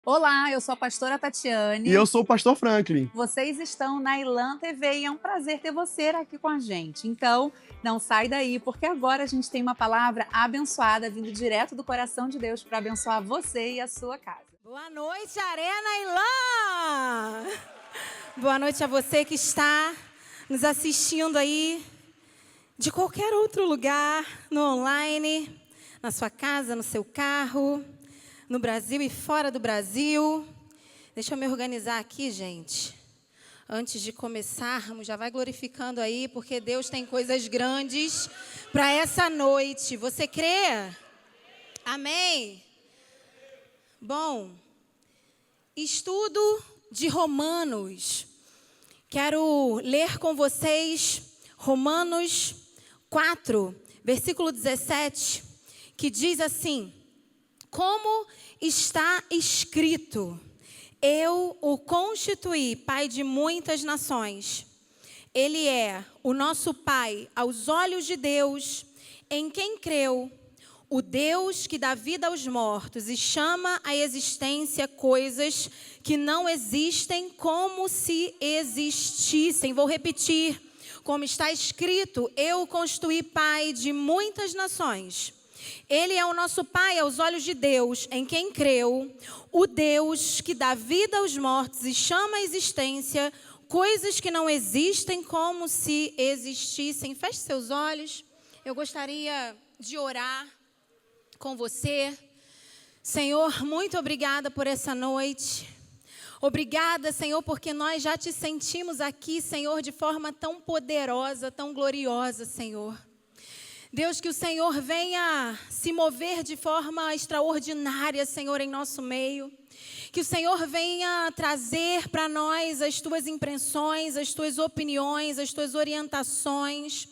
Olá, eu sou a pastora Tatiane. E eu sou o pastor Franklin. Vocês estão na Ilan TV e é um prazer ter você aqui com a gente. Então, não sai daí, porque agora a gente tem uma palavra abençoada vindo direto do coração de Deus para abençoar você e a sua casa. Boa noite, Arena Ilan! Boa noite a você que está nos assistindo aí de qualquer outro lugar, no online, na sua casa, no seu carro, no Brasil e fora do Brasil. Deixa eu me organizar aqui, gente. Antes de começarmos, já vai glorificando aí, porque Deus tem coisas grandes para essa noite. Você crê? Amém? Bom, estudo de Romanos. Quero ler com vocês Romanos 4, versículo 17, que diz assim: como está escrito, eu o constituí pai de muitas nações. Ele é o nosso pai aos olhos de Deus, em quem creu, o Deus que dá vida aos mortos e chama à existência coisas que não existem como se existissem. Vou repetir, como está escrito, eu o constituí pai de muitas nações. Ele é o nosso pai aos olhos de Deus, em quem creu, o Deus que dá vida aos mortos e chama à existência coisas que não existem como se existissem. Feche seus olhos. Eu gostaria de orar com você. Senhor, muito obrigada por essa noite. Obrigada, Senhor, porque nós já te sentimos aqui, Senhor, de forma tão poderosa, tão gloriosa, Senhor. Deus, que o Senhor venha se mover de forma extraordinária, Senhor, em nosso meio. Que o Senhor venha trazer para nós as tuas impressões, as tuas opiniões, as tuas orientações.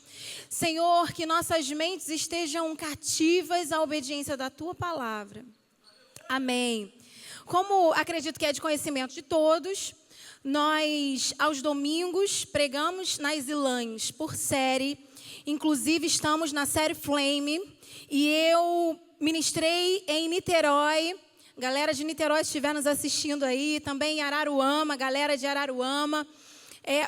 Senhor, que nossas mentes estejam cativas à obediência da tua palavra. Amém. Como acredito que é de conhecimento de todos, nós, aos domingos, pregamos nas Ilãs por série. Inclusive, estamos na série Flame. E eu ministrei em Niterói. Galera de Niterói estiver nos assistindo aí. Também em Araruama, galera de Araruama.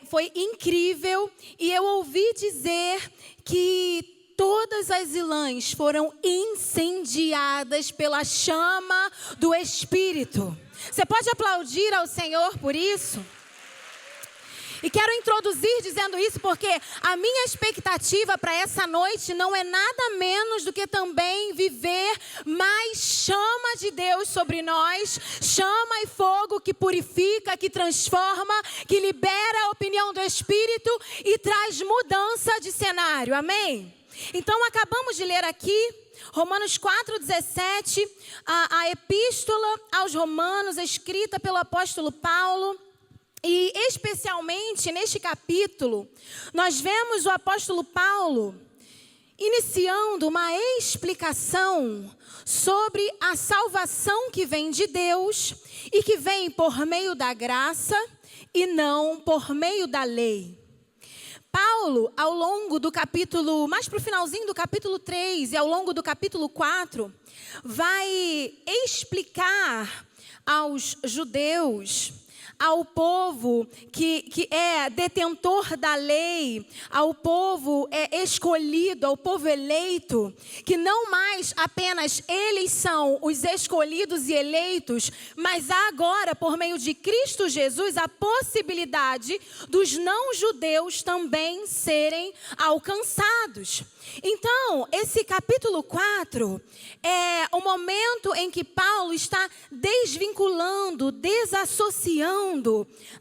Foi incrível. E eu ouvi dizer que todas as Ilãs foram incendiadas pela chama do Espírito. Você pode aplaudir ao Senhor por isso? E quero introduzir dizendo isso porque a minha expectativa para essa noite não é nada menos do que também viver mais chama de Deus sobre nós, chama e fogo que purifica, que transforma, que libera a opinião do Espírito e traz mudança de cenário, amém? Então acabamos de ler aqui Romanos 4,17, a epístola aos Romanos escrita pelo apóstolo Paulo. E especialmente neste capítulo, nós vemos o apóstolo Paulo iniciando uma explicação sobre a salvação que vem de Deus e que vem por meio da graça e não por meio da lei. Paulo, ao longo do capítulo, mais para o finalzinho do capítulo 3 e ao longo do capítulo 4, vai explicar aos judeus, ao povo que é detentor da lei, ao povo escolhido, ao povo eleito, que não mais apenas eles são os escolhidos e eleitos, mas há agora, por meio de Cristo Jesus, a possibilidade dos não-judeus também serem alcançados. Então, esse capítulo 4 é o momento em que Paulo está desvinculando, desassociando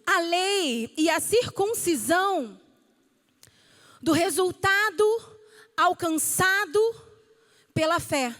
a lei e a circuncisão do resultado alcançado pela fé.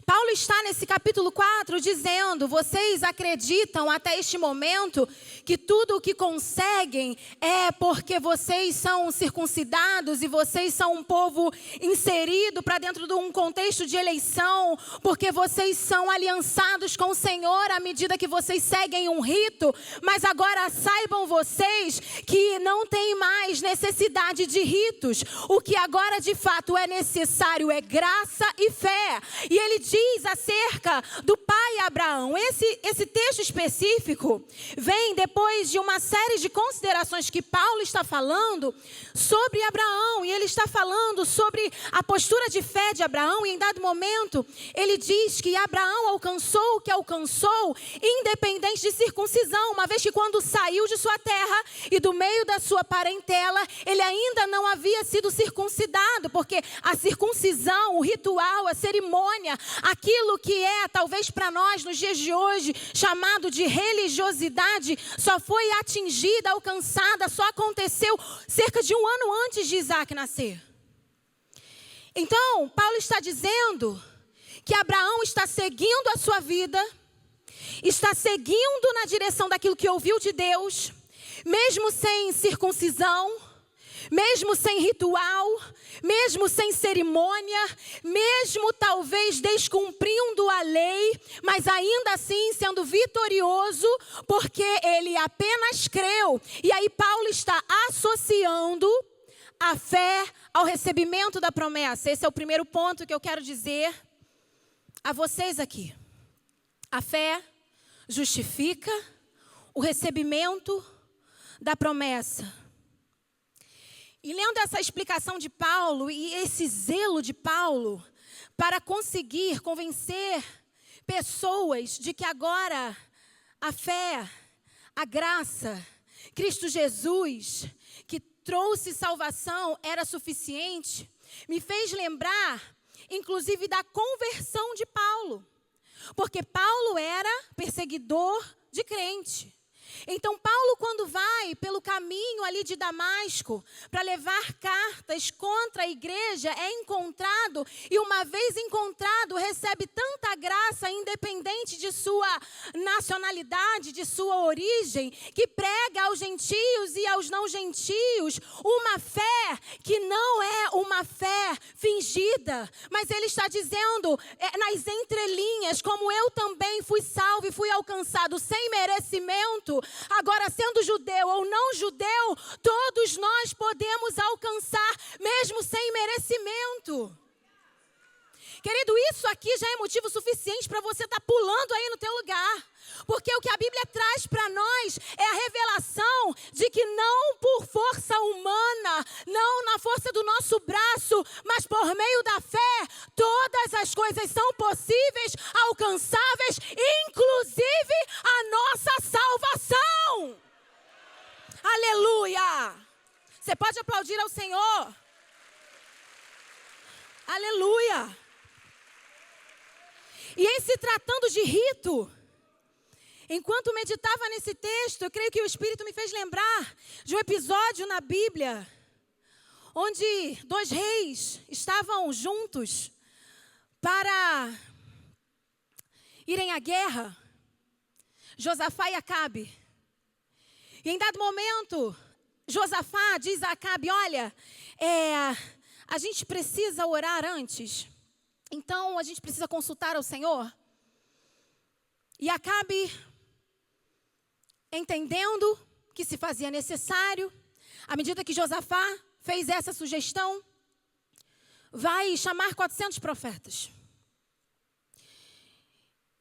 Paulo está nesse capítulo 4 dizendo: vocês acreditam até este momento que tudo o que conseguem é porque vocês são circuncidados e vocês são um povo inserido para dentro de um contexto de eleição, porque vocês são aliançados com o Senhor à medida que vocês seguem um rito. Mas agora saibam vocês que não tem mais necessidade de ritos. O que agora de fato é necessário é graça e fé. E ele diz diz acerca do pai Abraão. Esse texto específico vem depois de uma série de considerações que Paulo está falando sobre Abraão. E ele está falando sobre a postura de fé de Abraão. E em dado momento, ele diz que Abraão alcançou o que alcançou, independente de circuncisão. Uma vez que quando saiu de sua terra e do meio da sua parentela, ele ainda não havia sido circuncidado. Porque a circuncisão, o ritual, a cerimônia, aquilo que é, talvez para nós, nos dias de hoje, chamado de religiosidade, só foi atingida, alcançada, só aconteceu cerca de 1 ano antes de Isaac nascer. Então, Paulo está dizendo que Abraão está seguindo a sua vida, está seguindo na direção daquilo que ouviu de Deus, mesmo sem circuncisão, mesmo sem ritual, mesmo sem cerimônia, mesmo talvez descumprindo a lei, mas ainda assim sendo vitorioso, porque ele apenas creu. E aí Paulo está associando a fé ao recebimento da promessa. Esse é o primeiro ponto que eu quero dizer a vocês aqui. A fé justifica o recebimento da promessa. E lendo essa explicação de Paulo e esse zelo de Paulo para conseguir convencer pessoas de que agora a fé, a graça, Cristo Jesus, que trouxe salvação, era suficiente, me fez lembrar, inclusive, da conversão de Paulo. Porque Paulo era perseguidor de crente. Então Paulo, quando vai pelo caminho ali de Damasco para levar cartas contra a igreja, é encontrado, e uma vez encontrado recebe tanta graça, independente de sua nacionalidade, de sua origem, que prega aos gentios e aos não gentios uma fé que não é uma fé fingida, mas ele está dizendo nas entrelinhas, como eu também fui salvo e fui alcançado sem merecimento. Agora, sendo judeu ou não judeu, todos nós podemos alcançar, mesmo sem merecimento. Querido, isso aqui já é motivo suficiente para você estar pulando aí no teu lugar. Porque o que a Bíblia traz para nós é a revelação de que não por força humana, não na força do nosso braço, mas por meio da fé, todas as coisas são possíveis, alcançáveis, inclusive a nossa salvação. Aleluia! Você pode aplaudir ao Senhor? Aleluia! E em se tratando de rito, enquanto meditava nesse texto, eu creio que o Espírito me fez lembrar de um episódio na Bíblia, onde 2 reis estavam juntos para irem à guerra, Josafá e Acabe. E em dado momento, Josafá diz a Acabe: olha, a gente precisa orar antes, então a gente precisa consultar ao Senhor. E Acabe, entendendo que se fazia necessário, à medida que Josafá fez essa sugestão, vai chamar 400 profetas.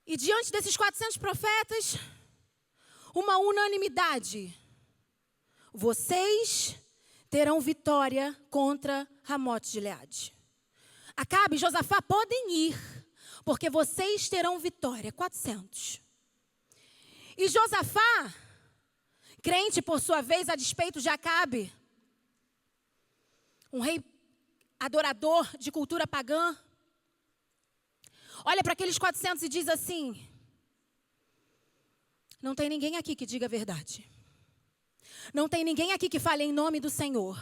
E diante desses 400 profetas, uma unanimidade: vocês terão vitória contra Ramote de Gileade. Acabe e Josafá podem ir, porque vocês terão vitória. 400. E Josafá, crente por sua vez, a despeito de Acabe, um rei adorador de cultura pagã, olha para aqueles 400 e diz assim: não tem ninguém aqui que diga a verdade. Não tem ninguém aqui que fale em nome do Senhor.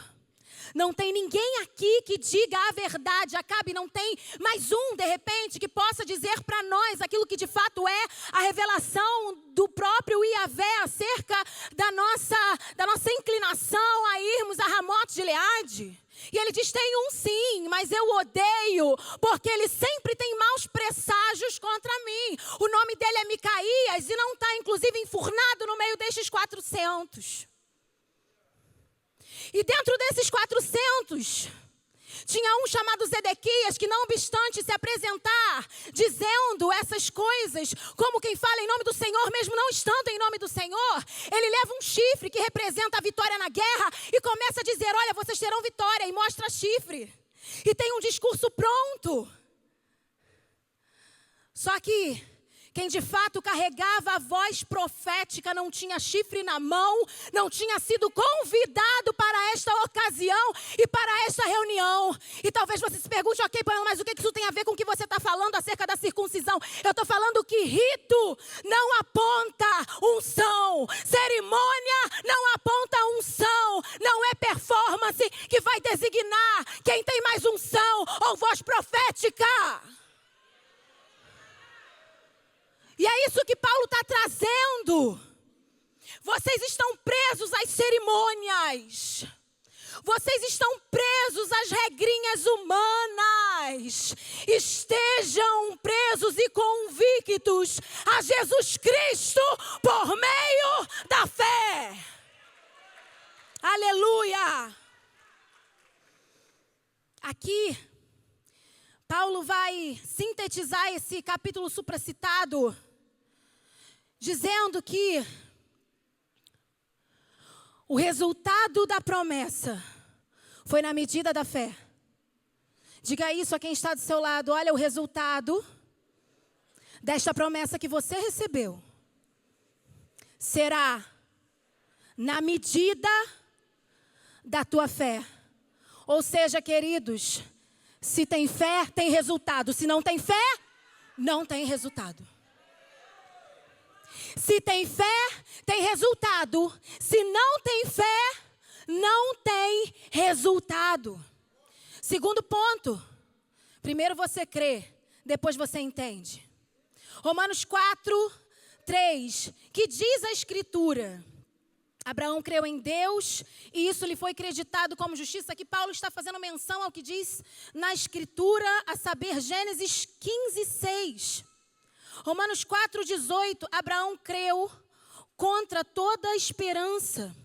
Não tem ninguém aqui que diga a verdade. Acabe não tem mais um, de repente, que possa dizer para nós aquilo que de fato é a revelação do próprio Iavé acerca da nossa inclinação a irmos a Ramote de Gileade. E ele diz: tem um sim, mas eu odeio, porque ele sempre tem maus presságios contra mim. O nome dele é Micaías e não está inclusive enfurnado no meio destes 400. E dentro desses 400, Tinha um chamado Zedequias que, não obstante se apresentar, dizendo essas coisas, como quem fala em nome do Senhor, mesmo não estando em nome do Senhor, ele leva um chifre que representa a vitória na guerra e começa a dizer, olha, vocês terão vitória, e mostra chifre. E tem um discurso pronto. Só que quem de fato carregava a voz profética não tinha chifre na mão, não tinha sido convidado para esta ocasião e para esta reunião. E talvez você se pergunte, ok, mas o que isso tem a ver com o que você está falando acerca da circuncisão? Eu estou falando que rito não aponta unção, cerimônia não aponta unção, não é performance que vai designar quem tem mais unção ou voz profética. E é isso que Paulo está trazendo. Vocês estão presos às cerimônias. Vocês estão presos às regrinhas humanas. Estejam presos e convictos a Jesus Cristo por meio da fé. Aleluia! Aqui, Paulo vai sintetizar esse capítulo supracitado, dizendo que o resultado da promessa foi na medida da fé. Diga isso a quem está do seu lado. Olha, o resultado desta promessa que você recebeu será na medida da tua fé. Ou seja, queridos, se tem fé, tem resultado. Se não tem fé, não tem resultado. Se tem fé, tem resultado. Se não tem fé, não tem resultado. Segundo ponto. Primeiro você crê, depois você entende. Romanos 4:3, que diz a Escritura: Abraão creu em Deus e isso lhe foi creditado como justiça. Aqui Paulo está fazendo menção ao que diz na Escritura, a saber, Gênesis 15:6. Romanos 4:18, Abraão creu contra toda esperança.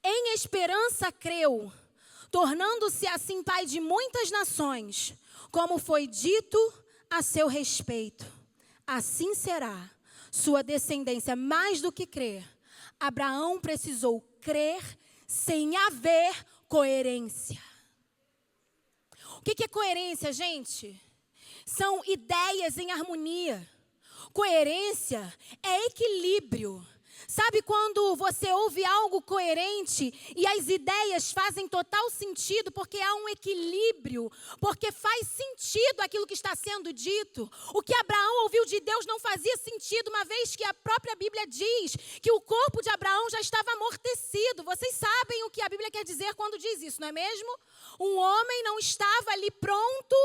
Em esperança creu, tornando-se assim pai de muitas nações, como foi dito a seu respeito. Assim será sua descendência. Mais do que crer, Abraão precisou crer sem haver coerência. O que é coerência, gente? São ideias em harmonia. Coerência é equilíbrio. Sabe quando você ouve algo coerente e as ideias fazem total sentido porque há um equilíbrio, porque faz sentido aquilo que está sendo dito? O que Abraão ouviu de Deus não fazia sentido, uma vez que a própria Bíblia diz que o corpo de Abraão já estava amortecido. Vocês sabem o que a Bíblia quer dizer quando diz isso, não é mesmo? Um homem não estava ali pronto,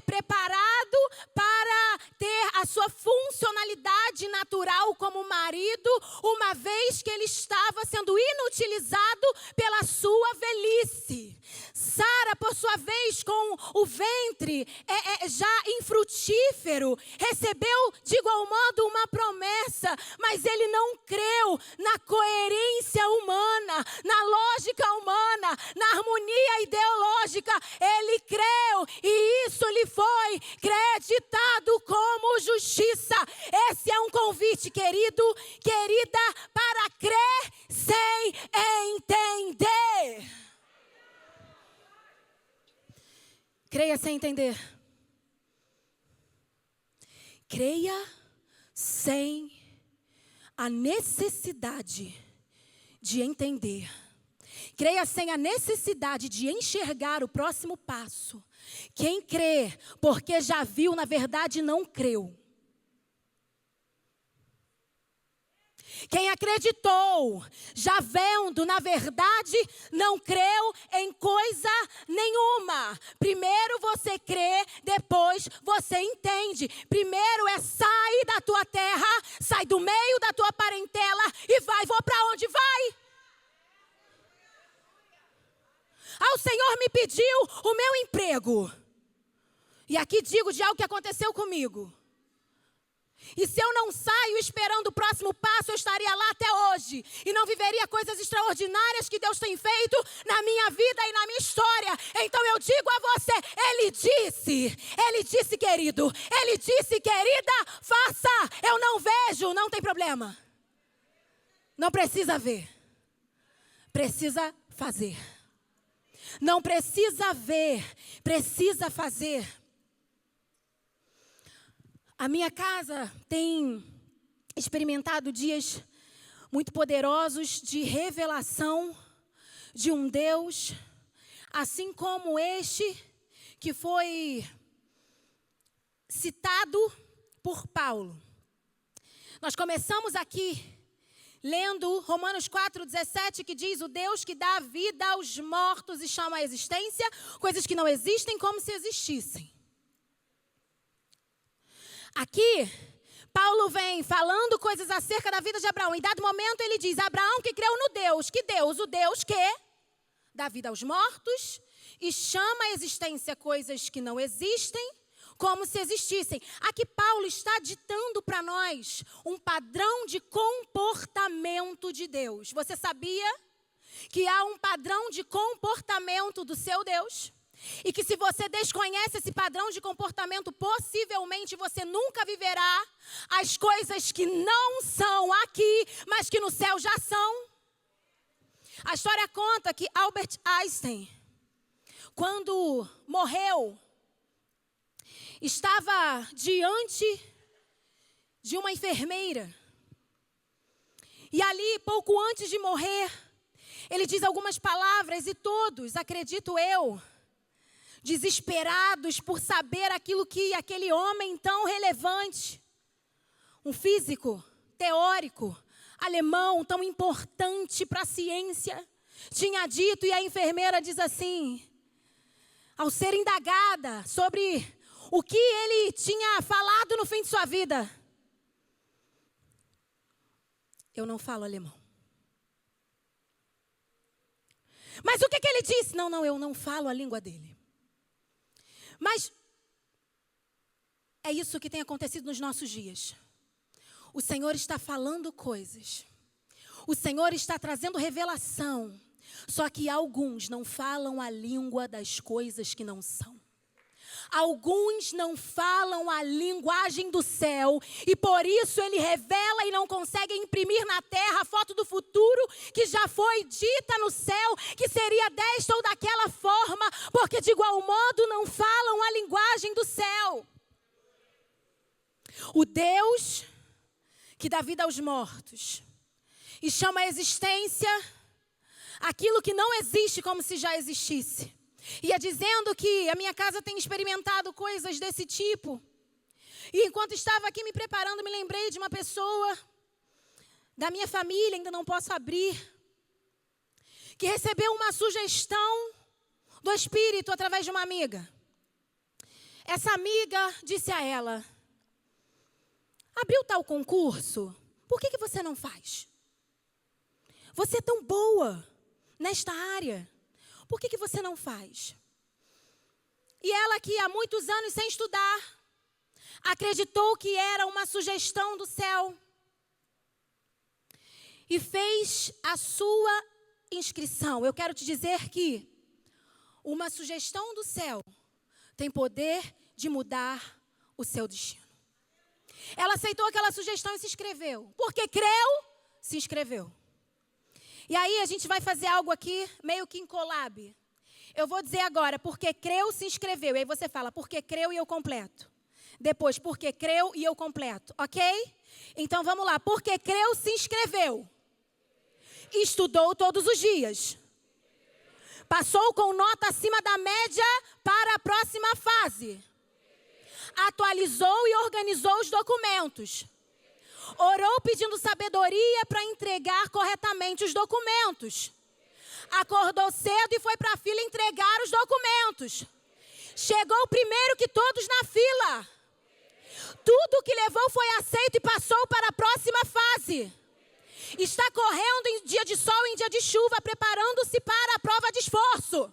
preparado para ter a sua funcionalidade natural como marido, uma vez que ele estava sendo inutilizado pela sua velhice. Sara, por sua vez, com o ventre já infrutífero, recebeu de igual modo uma promessa, mas ele não creu na coerência humana, na lógica humana, na harmonia ideológica. Ele creu e isso lhe foi creditado como justiça. Esse é um convite, querido, querida, para crer sem entender. Creia sem entender. Creia sem a necessidade de entender. Creia sem a necessidade de enxergar o próximo passo. Quem crê porque já viu, na verdade não creu. Quem acreditou, já vendo, na verdade, não creu em coisa nenhuma. Primeiro você crê, depois você entende. Primeiro sai da tua terra, sai do meio da tua parentela e vou para onde vai? O Senhor me pediu o meu emprego. E aqui digo de algo que aconteceu comigo. E se eu não saio esperando o próximo passo, eu estaria lá até hoje. hoje e não viveria coisas extraordinárias que Deus tem feito na minha vida e na minha história. Então eu digo a você, Ele disse, querido, Ele disse, querida, faça. Eu não vejo, não tem problema. Não precisa ver, precisa fazer. Não precisa ver, precisa fazer. A minha casa tem experimentado dias muito poderosos de revelação de um Deus, assim como este que foi citado por Paulo. Nós começamos aqui lendo Romanos 4,17, que diz: o Deus que dá vida aos mortos e chama à existência coisas que não existem como se existissem. Aqui, Paulo vem falando coisas acerca da vida de Abraão. Em dado momento ele diz, Abraão que creu no Deus. Que Deus? O Deus que dá vida aos mortos e chama à existência coisas que não existem como se existissem. Aqui Paulo está ditando para nós um padrão de comportamento de Deus. Você sabia que há um padrão de comportamento do seu Deus? E que se você desconhece esse padrão de comportamento, possivelmente você nunca viverá as coisas que não são aqui, mas que no céu já são. A história conta que Albert Einstein, quando morreu, estava diante de uma enfermeira. E ali, pouco antes de morrer, ele diz algumas palavras e todos, acredito eu, desesperados por saber aquilo que aquele homem tão relevante, um físico teórico alemão tão importante para a ciência, tinha dito. E a enfermeira diz assim, ao ser indagada sobre o que ele tinha falado no fim de sua vida: eu não falo alemão. Mas o que ele disse? Não, eu não falo a língua dele. Mas é isso que tem acontecido nos nossos dias. O Senhor está falando coisas. O Senhor está trazendo revelação. Só que alguns não falam a língua das coisas que não são. Alguns não falam a linguagem do céu e por isso ele revela e não consegue imprimir na terra a foto do futuro que já foi dita no céu, que seria desta ou daquela forma, porque de igual modo não falam a linguagem do céu. O Deus que dá vida aos mortos e chama à existência aquilo que não existe como se já existisse. Ia dizendo que a minha casa tem experimentado coisas desse tipo. E enquanto estava aqui me preparando, me lembrei de uma pessoa da minha família, ainda não posso abrir, que recebeu uma sugestão do Espírito através de uma amiga. Essa amiga disse a ela: abriu tal concurso, por que você não faz? Você é tão boa nesta área. Por que você não faz? E ela, que há muitos anos sem estudar, acreditou que era uma sugestão do céu e fez a sua inscrição. Eu quero te dizer que uma sugestão do céu tem poder de mudar o seu destino. Ela aceitou aquela sugestão e se inscreveu. Porque creu, se inscreveu. E aí a gente vai fazer algo aqui meio que em collab. Eu vou dizer agora, porque creu, se inscreveu. E aí você fala, porque creu e eu completo. Depois, porque creu e eu completo, ok? Então vamos lá, porque creu, se inscreveu. Estudou todos os dias. Passou com nota acima da média para a próxima fase. Atualizou e organizou os documentos. Orou pedindo sabedoria para entregar corretamente os documentos. Acordou cedo e foi para a fila entregar os documentos. Chegou primeiro que todos na fila. Tudo o que levou foi aceito e passou para a próxima fase. Está correndo em dia de sol e em dia de chuva, preparando-se para a prova de esforço.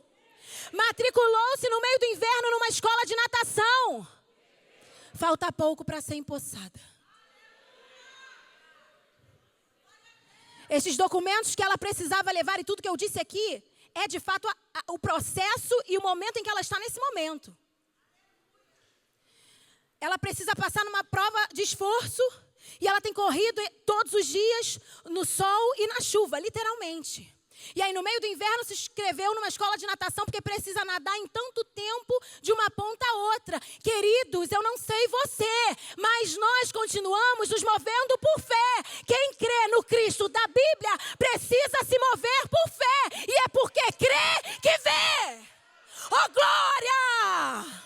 Matriculou-se no meio do inverno numa escola de natação. Falta pouco para ser empossada. Esses documentos que ela precisava levar e tudo que eu disse aqui é de fato o processo e o momento em que ela está nesse momento. Ela precisa passar numa prova de esforço e ela tem corrido todos os dias no sol e na chuva, literalmente. E aí no meio do inverno se inscreveu numa escola de natação porque precisa nadar em tanto tempo de uma ponta a outra. Queridos, eu não sei você, mas nós continuamos nos movendo por fé. Quem crê no Cristo da Bíblia precisa se mover por fé. E é porque crê que vê. Oh, glória!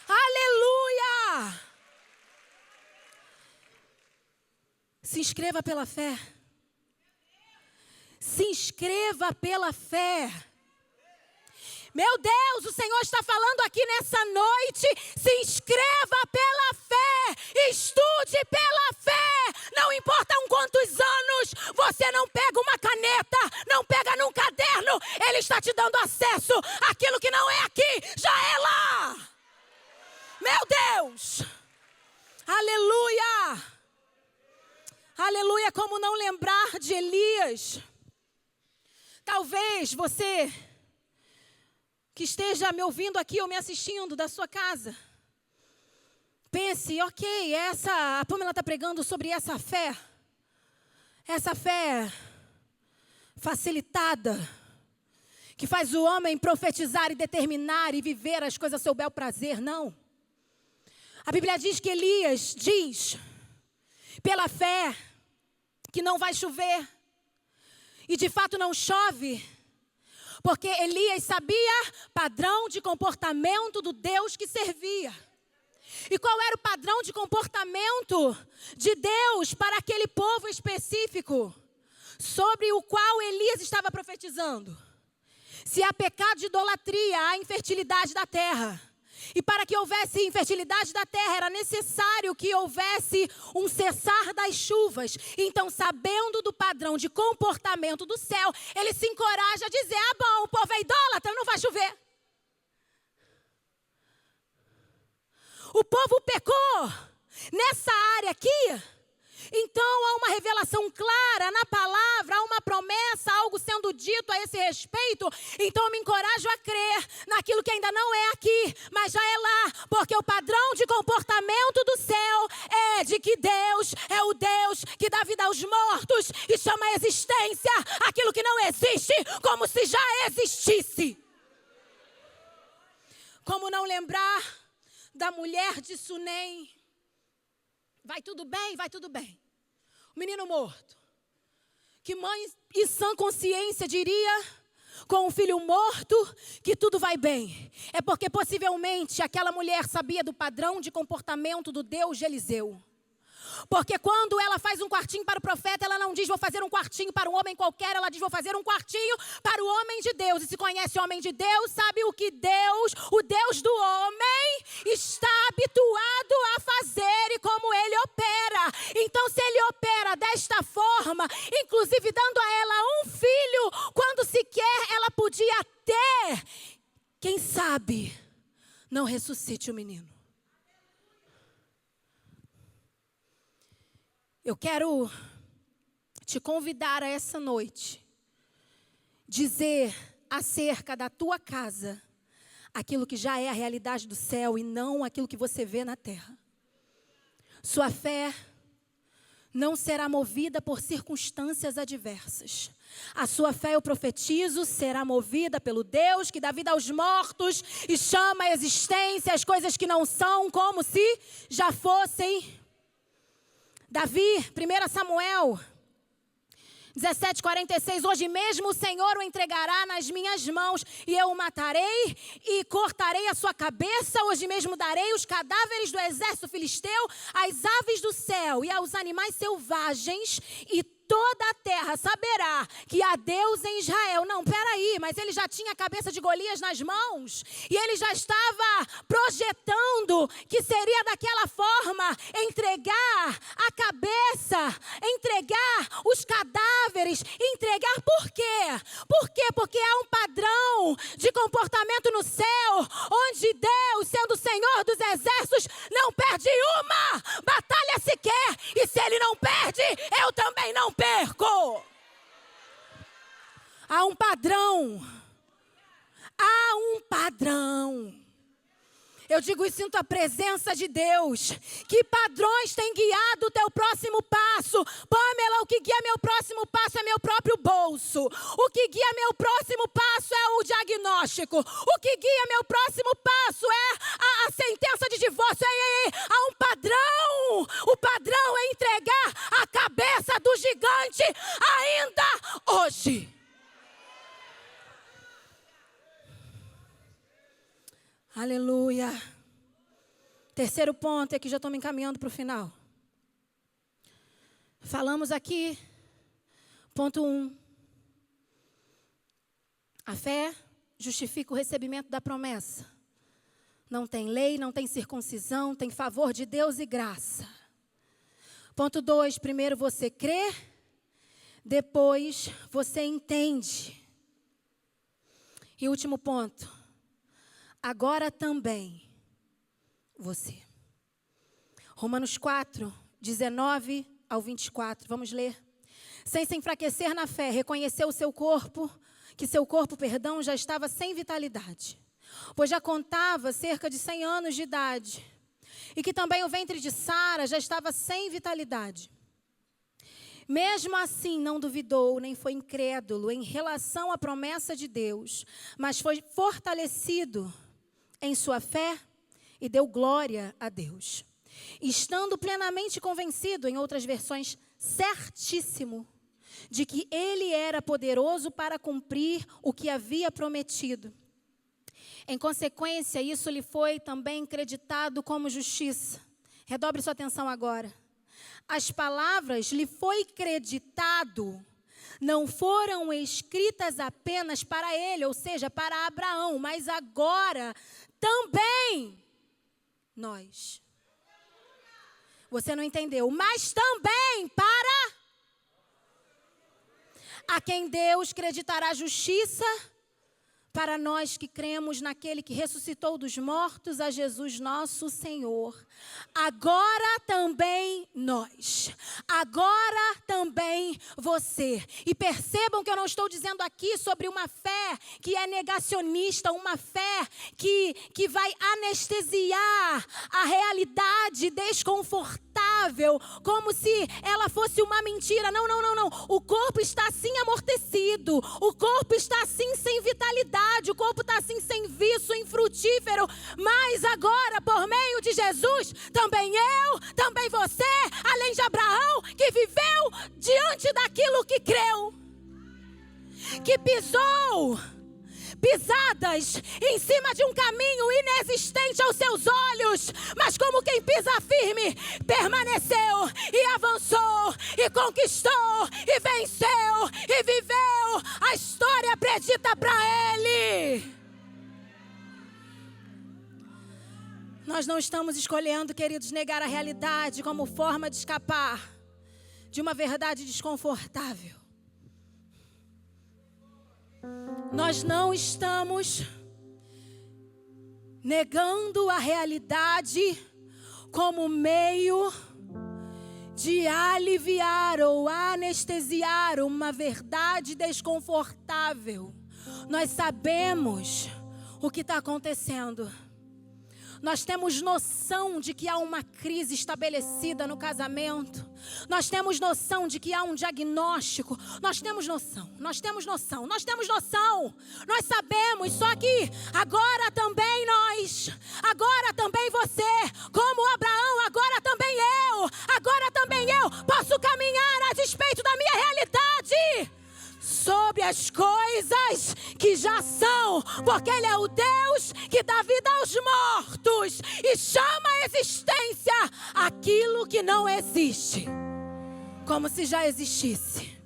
Aleluia! Se inscreva pela fé. Se inscreva pela fé. Meu Deus, o Senhor está falando aqui nessa noite. Se inscreva pela fé. Estude pela fé. Não importa quantos anos, você não pega uma caneta, não pega num caderno. Ele está te dando acesso àquilo que não é aqui, já é lá. Meu Deus. Aleluia. Aleluia, como não lembrar de Elias? Talvez você que esteja me ouvindo aqui ou me assistindo da sua casa, pense, ok, a Pamela está pregando sobre essa fé facilitada, que faz o homem profetizar e determinar e viver as coisas a seu bel prazer. Não. A Bíblia diz que Elias diz, pela fé, que não vai chover. E de fato não chove. Porque Elias sabia padrão de comportamento do Deus que servia. E qual era o padrão de comportamento de Deus para aquele povo específico sobre o qual Elias estava profetizando? Se há pecado de idolatria, há infertilidade da terra. E para que houvesse infertilidade da terra, era necessário que houvesse um cessar das chuvas. Então, sabendo do padrão de comportamento do céu, ele se encoraja a dizer, bom, o povo é idólatra, não vai chover. O povo pecou nessa área aqui. Então, há uma revelação clara na palavra, há uma promessa, algo sendo dito a esse respeito. Então, eu me encorajo a crer naquilo que ainda não é aqui, mas já é lá. Porque o padrão de comportamento do céu é de que Deus é o Deus que dá vida aos mortos e chama a existência aquilo que não existe como se já existisse. Como não lembrar da mulher de Sunem? Vai tudo bem, vai tudo bem. O menino morto. Que mãe em sã consciência diria, com o filho morto, que tudo vai bem? É porque possivelmente aquela mulher sabia do padrão de comportamento do Deus de Eliseu. Porque quando ela faz um quartinho para o profeta, ela não diz, vou fazer um quartinho para um homem qualquer. Ela diz, vou fazer um quartinho para o homem de Deus. E se conhece o homem de Deus, sabe o que Deus, o Deus do homem, está habituado a fazer e como ele opera. Então, se ele opera desta forma, inclusive dando a ela um filho, quando sequer ela podia ter, quem sabe não ressuscite o menino. Eu quero te convidar a essa noite, dizer acerca da tua casa aquilo que já é a realidade do céu e não aquilo que você vê na terra. Sua fé não será movida por circunstâncias adversas. A sua fé, eu profetizo, será movida pelo Deus que dá vida aos mortos e chama a existência as coisas que não são como se já fossem. Davi, 1 Samuel 17:46, hoje mesmo o Senhor o entregará nas minhas mãos e eu o matarei e cortarei a sua cabeça. Hoje mesmo darei os cadáveres do exército filisteu às aves do céu e aos animais selvagens, e toda a terra saberá que há Deus em Israel. Não, peraí, mas ele já tinha a cabeça de Golias nas mãos. E ele já estava projetando que seria daquela forma, entregar a cabeça, entregar os cadáveres, entregar por quê? Por quê? Porque há um padrão de comportamento no céu, onde Deus, sendo o Senhor dos exércitos, não perde uma batalha sequer. Há um padrão. Há um padrão. Eu digo e sinto a presença de Deus. Que padrões têm guiado o teu próximo passo? Pamela, o que guia meu próximo passo é meu próprio bolso. O que guia meu próximo passo é o diagnóstico. O que guia meu próximo passo é a sentença de divórcio. Há um padrão. O padrão é entregar a cabeça do gigante ainda hoje. Aleluia. Terceiro ponto, é que já estou me encaminhando para o final. Falamos aqui, ponto 1. A fé justifica o recebimento da promessa. Não tem lei, não tem circuncisão, tem favor de Deus e graça. Ponto 2, primeiro você crê, depois você entende. E último ponto. Agora também você. Romanos 4, 19 ao 24. Vamos ler. Sem se enfraquecer na fé, reconheceu o seu corpo, que seu corpo, já estava sem vitalidade, pois já contava cerca de 100 anos de idade, e que também o ventre de Sara já estava sem vitalidade. Mesmo assim, não duvidou, nem foi incrédulo em relação à promessa de Deus, mas foi fortalecido em sua fé e deu glória a Deus. Estando plenamente convencido, em outras versões, certíssimo, de que ele era poderoso para cumprir o que havia prometido. Em consequência, isso lhe foi também creditado como justiça. Redobre sua atenção agora. As palavras lhe foi creditado, não foram escritas apenas para ele, ou seja, para Abraão, mas agora também nós. Você não entendeu, mas também para a quem Deus creditará justiça, para nós que cremos naquele que ressuscitou dos mortos, a Jesus nosso Senhor. Agora também nós. Agora também você. E percebam que eu não estou dizendo aqui sobre uma fé que é negacionista, uma fé que vai anestesiar a realidade desconfortável, como se ela fosse uma mentira. Não. O corpo está assim amortecido. O corpo está assim sem vitalidade. O corpo está assim sem vício, infrutífero. Mas agora, por meio de Jesus, também eu, também você, além de Abraão, que viveu diante daquilo que creu, que pisou pisadas em cima de um caminho inexistente aos seus olhos, mas como quem pisa firme, permaneceu e avançou e conquistou e venceu e viveu a história predita para ele. Nós não estamos escolhendo, queridos, negar a realidade como forma de escapar de uma verdade desconfortável. Nós não estamos negando a realidade como meio de aliviar ou anestesiar uma verdade desconfortável. Nós sabemos o que está acontecendo. Nós temos noção de que há uma crise estabelecida no casamento. Nós temos noção de que há um diagnóstico. Nós temos noção. Nós sabemos, só que agora também nós, agora também você, como Abraão, agora também eu posso caminhar a despeito da minha realidade sobre as coisas que já são, porque Ele é o Deus que dá vida aos mortos e chama à existência aquilo que não existe, como se já existisse.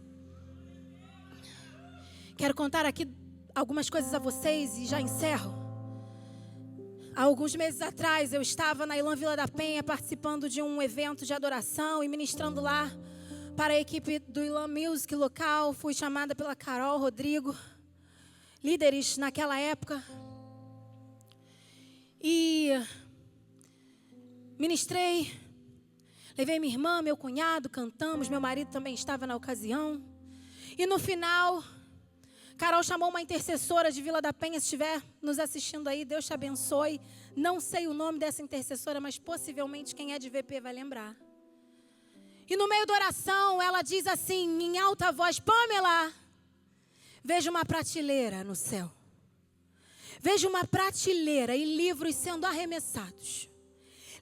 Quero contar aqui algumas coisas a vocês e já encerro. Há alguns meses atrás eu estava na Ilan Vila da Penha participando de um evento de adoração e ministrando lá para a equipe do Ilan Music local. Fui chamada pela Carol, Rodrigo, líderes naquela época. E ministrei, levei minha irmã, meu cunhado, cantamos, meu marido também estava na ocasião. E no final, Carol chamou uma intercessora de Vila da Penha. Se estiver nos assistindo aí, Deus te abençoe. Não sei o nome dessa intercessora, mas possivelmente quem é de VP vai lembrar. E no meio da oração, ela diz assim, em alta voz: Pamela, vejo uma prateleira no céu. Vejo uma prateleira e livros sendo arremessados.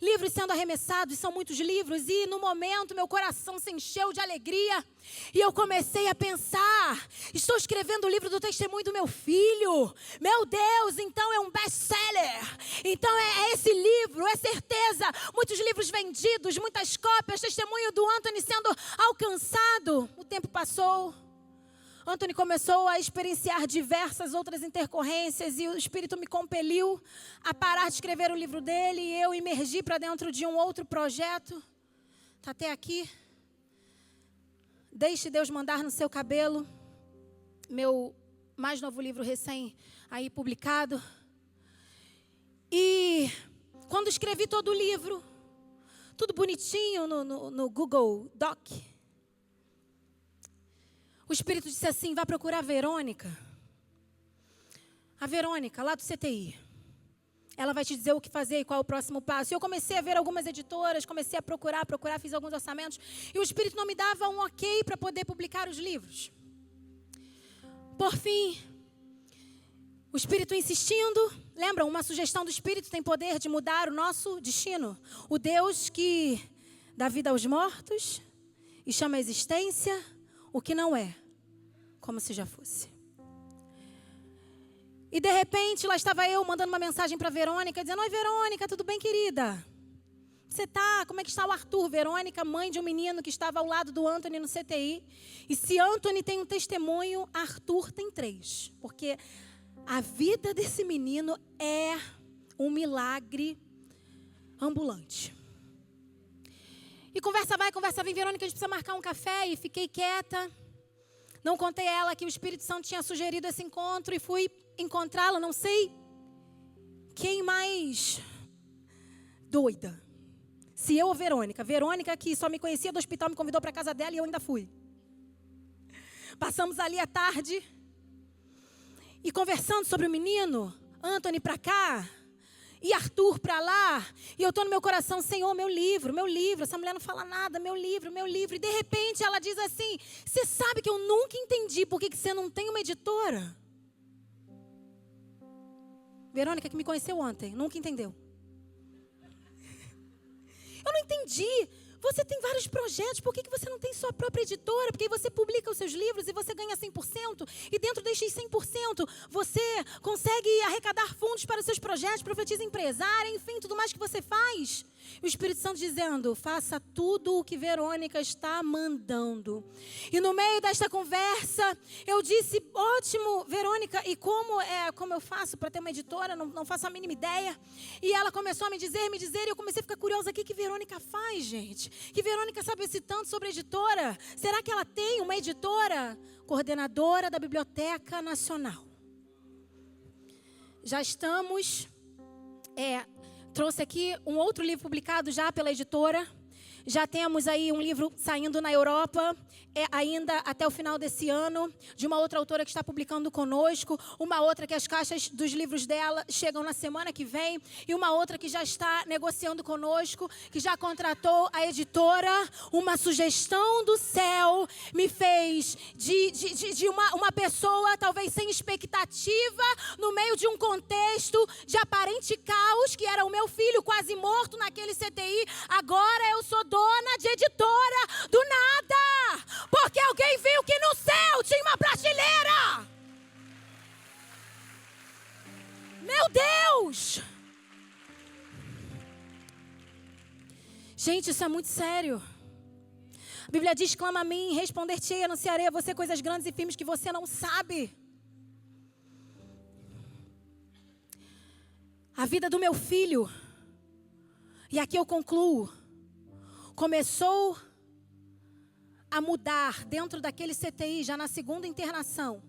Livros sendo arremessados, são muitos livros. E no momento, meu coração se encheu de alegria. E eu comecei a pensar, estou escrevendo o livro do testemunho do meu filho. Meu Deus, então é um best-seller. Então é esse livro, é certeza. Muitos livros vendidos, muitas cópias, testemunho do Anthony sendo alcançado. O tempo passou. Anthony começou a experienciar diversas outras intercorrências e o Espírito me compeliu a parar de escrever o livro dele e eu imergi para dentro de um outro projeto. Está até aqui. Deixe Deus mandar no seu cabelo. Meu mais novo livro recém aí publicado. E quando escrevi todo o livro, tudo bonitinho no Google Doc, o Espírito disse assim: vá procurar a Verônica. A Verônica, lá do CTI. Ela vai te dizer o que fazer e qual é o próximo passo. E eu comecei a ver algumas editoras, comecei a procurar, fiz alguns orçamentos. E o Espírito não me dava um ok para poder publicar os livros. Por fim, o Espírito insistindo. Lembram, uma sugestão do Espírito tem poder de mudar o nosso destino. O Deus que dá vida aos mortos e chama a existência o que não é, como se já fosse. E de repente, lá estava eu mandando uma mensagem para a Verônica, dizendo: oi, Verônica, tudo bem, querida? Você tá? Como é que está o Arthur? Verônica, mãe de um menino que estava ao lado do Anthony no CTI. E se Anthony tem um testemunho, Arthur tem 3. Porque a vida desse menino é um milagre ambulante. E conversa vai, conversa vem. Verônica, a gente precisa marcar um café. E fiquei quieta. Não contei a ela que o Espírito Santo tinha sugerido esse encontro. E fui encontrá-la, não sei quem mais doida. Se eu ou Verônica. Verônica, que só me conhecia do hospital, me convidou para a casa dela e eu ainda fui. Passamos ali a tarde. E conversando sobre o menino, Anthony para cá e Arthur para lá. E eu estou no meu coração: Senhor, meu livro. Essa mulher não fala nada, meu livro. E de repente ela diz assim: você sabe que eu nunca entendi por que você não tem uma editora? Verônica, que me conheceu ontem, nunca entendeu. Eu não entendi. Você tem vários projetos, por que você não tem sua própria editora? Porque aí você publica os seus livros e você ganha 100%. E dentro desses 100%, você consegue arrecadar fundos para os seus projetos, profetiza empresária, enfim, tudo mais que você faz. E o Espírito Santo dizendo: faça tudo o que Verônica está mandando. E no meio desta conversa, eu disse: ótimo, Verônica, e como eu faço para ter uma editora? Não faço a mínima ideia. E ela começou a me dizer, e eu comecei a ficar curiosa: o que Verônica faz, gente? Que Verônica sabe esse tanto sobre editora? Será que ela tem uma editora? Coordenadora da Biblioteca Nacional. Já estamos... trouxe aqui um outro livro publicado já pela editora. Já temos aí um livro saindo na Europa, ainda até o final desse ano, de uma outra autora que está publicando conosco, uma outra que as caixas dos livros dela chegam na semana que vem, e uma outra que já está negociando conosco, que já contratou a editora. Uma sugestão do céu me fez de uma pessoa talvez sem expectativa, no meio de um contexto de aparente caos, que era o meu filho quase morto naquele CTI. Agora eu sou dona de editora do nada, porque alguém viu que no céu tinha uma prateleira. Meu Deus! Gente, isso é muito sério. A Bíblia diz: clama a mim, responder-te-ei, anunciarei a você coisas grandes e firmes que você não sabe. A vida do meu filho, e aqui eu concluo, começou a mudar dentro daquele CTI, já na segunda internação.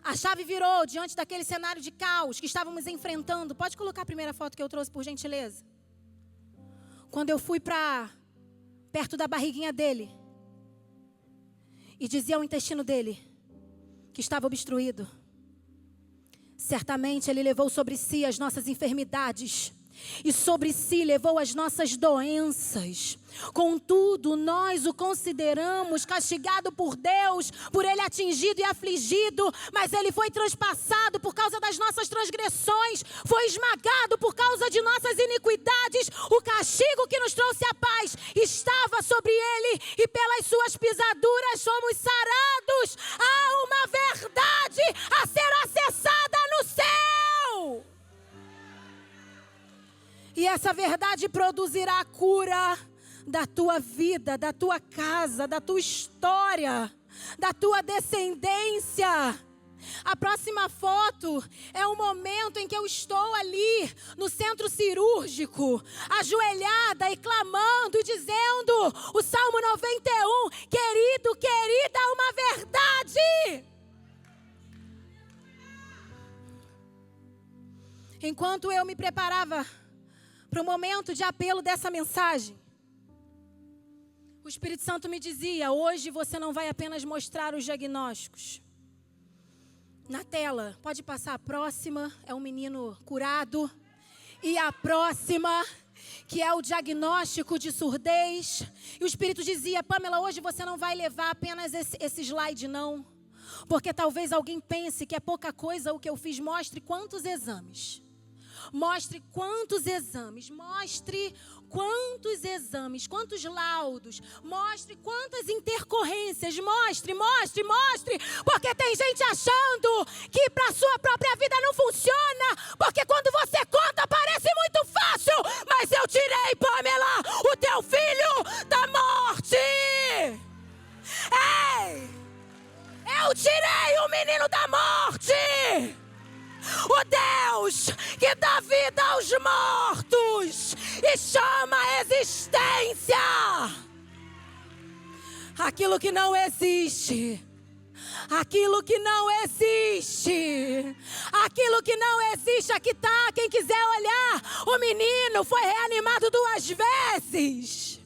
A chave virou diante daquele cenário de caos que estávamos enfrentando. Pode colocar a primeira foto que eu trouxe, por gentileza. Quando eu fui para perto da barriguinha dele e dizia ao intestino dele que estava obstruído. Certamente Ele levou sobre si as nossas enfermidades e sobre si levou as nossas doenças. Contudo, nós o consideramos castigado por Deus, por Ele atingido e afligido, mas Ele foi transpassado por causa das nossas transgressões, foi esmagado por causa de nossas iniquidades. O castigo que nos trouxe a paz estava sobre Ele, e pelas suas pisaduras somos sarados. Há uma verdade a ser acessada no céu. E essa verdade produzirá a cura da tua vida, da tua casa, da tua história, da tua descendência. A próxima foto é o momento em que eu estou ali no centro cirúrgico, ajoelhada e clamando e dizendo o Salmo 91, querido, querida, uma verdade. Enquanto eu me preparava para o momento de apelo dessa mensagem, o Espírito Santo me dizia: hoje você não vai apenas mostrar os diagnósticos. Na tela, pode passar a próxima, é um menino curado. E a próxima, que é o diagnóstico de surdez. E o Espírito dizia: Pamela, hoje você não vai levar apenas esse slide não. Porque talvez alguém pense que é pouca coisa o que eu fiz. Mostre quantos exames. Mostre quantos exames, mostre quantos exames, quantos laudos, mostre quantas intercorrências, mostre, porque tem gente achando que para a sua própria vida não funciona, porque quando você conta parece muito fácil, mas eu tirei, Pamela, o teu filho da morte. Ei, eu tirei o menino da morte. O Deus que dá vida aos mortos e chama a existência aquilo que não existe. Aquilo que não existe. Aquilo que não existe. Aqui está, quem quiser olhar. O menino foi reanimado 2 vezes.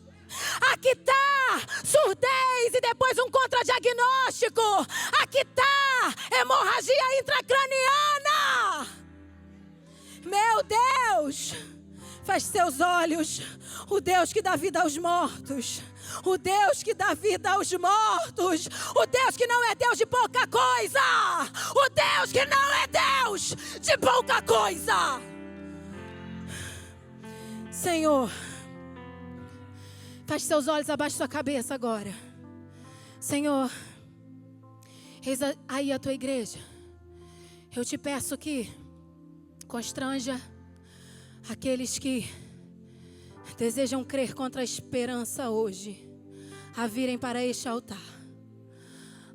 Aqui está, surdez e depois um contradiagnóstico. Aqui está, hemorragia intracraniana. Meu Deus, feche seus olhos. O Deus que dá vida aos mortos. O Deus que dá vida aos mortos. O Deus que não é Deus de pouca coisa. O Deus que não é Deus de pouca coisa. Senhor, feche seus olhos abaixo da sua cabeça agora. Senhor, eis aí a tua igreja. Eu te peço que constranja aqueles que desejam crer contra a esperança hoje a virem para este altar.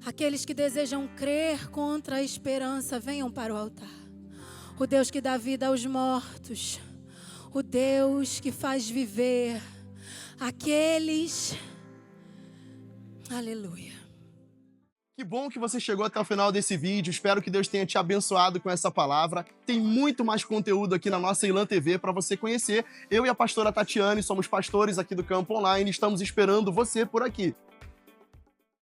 Aqueles que desejam crer contra a esperança, venham para o altar. O Deus que dá vida aos mortos. O Deus que faz viver aqueles. Aleluia. Que bom que você chegou até o final desse vídeo. Espero que Deus tenha te abençoado com essa palavra. Tem muito mais conteúdo aqui na nossa Ilan TV para você conhecer. Eu e a pastora Tatiane somos pastores aqui do Campo Online. Estamos esperando você por aqui.